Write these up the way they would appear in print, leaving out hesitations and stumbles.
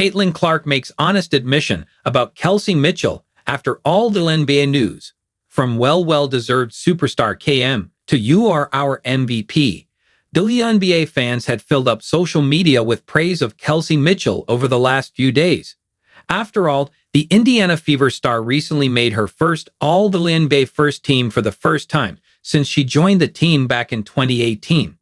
Caitlin Clark makes honest admission about Kelsey Mitchell after all the NBA news. From well-deserved superstar KM to "You are our MVP," WNBA fans had filled up social media with praise of Kelsey Mitchell over the last few days. After all, the Indiana Fever star recently made her first All-NBA first team for the first time since she joined the team back in 2018.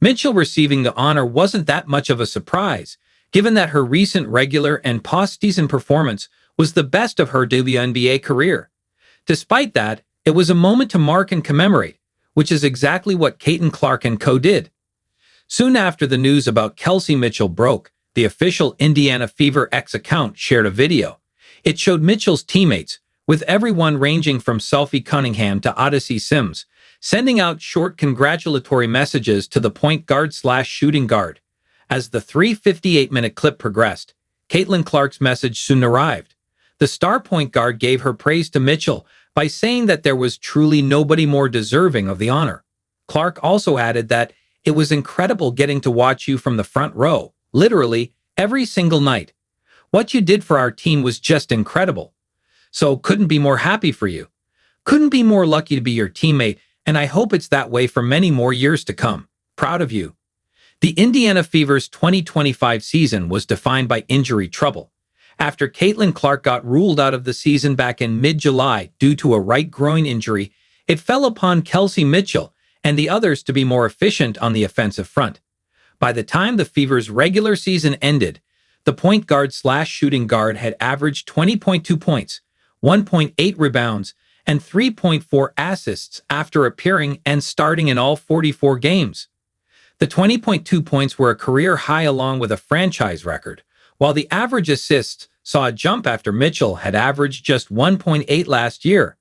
Mitchell receiving the honor wasn't that much of a surprise, given that her recent regular and postseason performance was the best of her WNBA career. Despite that, it was a moment to mark and commemorate, which is exactly what Caitlin Clark and co. did. Soon after the news about Kelsey Mitchell broke, the official Indiana Fever X account shared a video. It showed Mitchell's teammates, with everyone ranging from Sophie Cunningham to Odyssey Sims, sending out short congratulatory messages to the point guard/shooting guard. As the 3:58-minute clip progressed, Caitlin Clark's message soon arrived. The star point guard gave her praise to Mitchell by saying that there was truly nobody more deserving of the honor. Clark also added that it was incredible getting to watch you from the front row, literally every single night. What you did for our team was just incredible. So couldn't be more happy for you. Couldn't be more lucky to be your teammate, and I hope it's that way for many more years to come. Proud of you. The Indiana Fever's 2025 season was defined by injury trouble. After Caitlin Clark got ruled out of the season back in mid-July due to a right groin injury, it fell upon Kelsey Mitchell and the others to be more efficient on the offensive front. By the time the Fever's regular season ended, the point guard/shooting guard had averaged 20.2 points, 1.8 rebounds, and 3.4 assists after appearing and starting in all 44 games. The 20.2 points were a career high along with a franchise record, while the average assists saw a jump after Mitchell had averaged just 1.8 last year.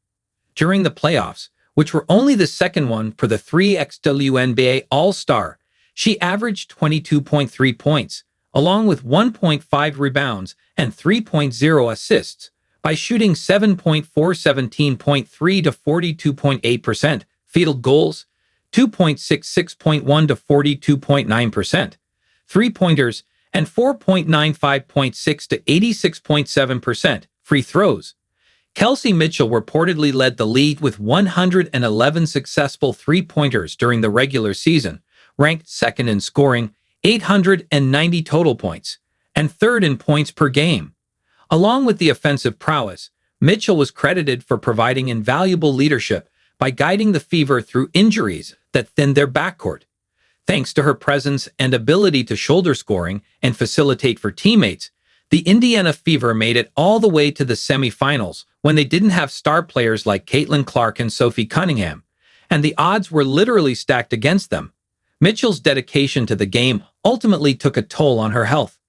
During the playoffs, which were only the second one for the 3x WNBA All-Star, she averaged 22.3 points, along with 1.5 rebounds and 3.0 assists, by shooting 7.4, 17.3 to 42.8%, field goals, 2.66.1 to 42.9%, three-pointers, and 4.95.6 to 86.7% free throws. Kelsey Mitchell reportedly led the league with 111 successful three-pointers during the regular season, ranked second in scoring, 890 total points, and third in points per game. Along with the offensive prowess, Mitchell was credited for providing invaluable leadership by guiding the Fever through injuries that thinned their backcourt. Thanks to her presence and ability to shoulder scoring and facilitate for teammates, the Indiana Fever made it all the way to the semifinals when they didn't have star players like Caitlin Clark and Sophie Cunningham, and the odds were literally stacked against them. Mitchell's dedication to the game ultimately took a toll on her health.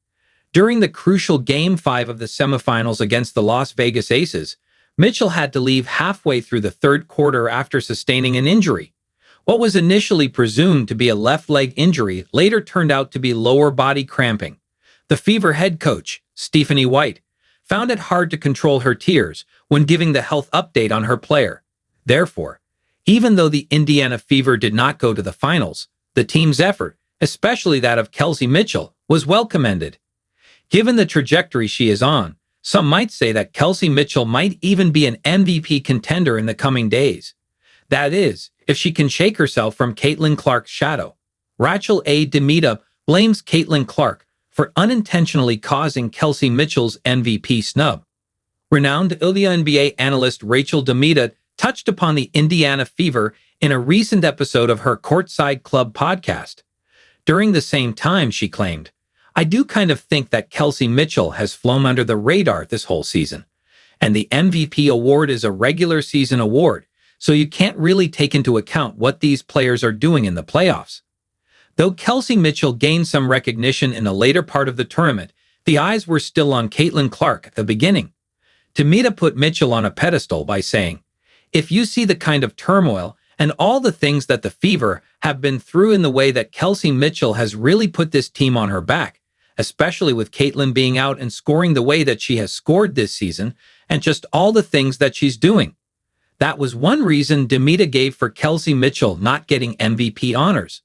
During the crucial Game 5 of the semifinals against the Las Vegas Aces, Mitchell had to leave halfway through the third quarter after sustaining an injury. What was initially presumed to be a left leg injury later turned out to be lower body cramping. The Fever head coach, Stephanie White, found it hard to control her tears when giving the health update on her player. Therefore, even though the Indiana Fever did not go to the finals, the team's effort, especially that of Kelsey Mitchell, was well commended. Given the trajectory she is on, some might say that Kelsey Mitchell might even be an MVP contender in the coming days. That is, if she can shake herself from Caitlin Clark's shadow. Rachel A. Demita blames Caitlin Clark for unintentionally causing Kelsey Mitchell's MVP snub. Renowned WNBA analyst Rachel Demita touched upon the Indiana Fever in a recent episode of her Courtside Club podcast. During the same time, she claimed, "I do kind of think that Kelsey Mitchell has flown under the radar this whole season. And the MVP award is a regular season award, so you can't really take into account what these players are doing in the playoffs." Though Kelsey Mitchell gained some recognition in a later part of the tournament, the eyes were still on Caitlin Clark at the beginning. Demita put Mitchell on a pedestal by saying, "If you see the kind of turmoil and all the things that the Fever have been through in the way that Kelsey Mitchell has really put this team on her back, especially with Caitlin being out and scoring the way that she has scored this season, and just all the things that she's doing." That was one reason Demita gave for Kelsey Mitchell not getting MVP honors.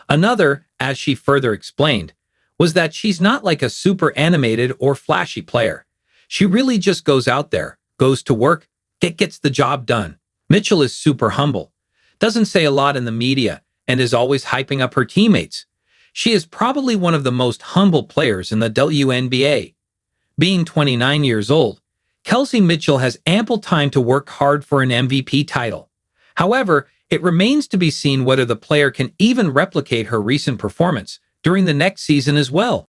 Another, as she further explained, was that she's not like a super animated or flashy player. She really just goes out there, goes to work, gets the job done. Mitchell is super humble, doesn't say a lot in the media, and is always hyping up her teammates. She is probably one of the most humble players in the WNBA. Being 29 years old, Kelsey Mitchell has ample time to work hard for an MVP title. However, it remains to be seen whether the player can even replicate her recent performance during the next season as well.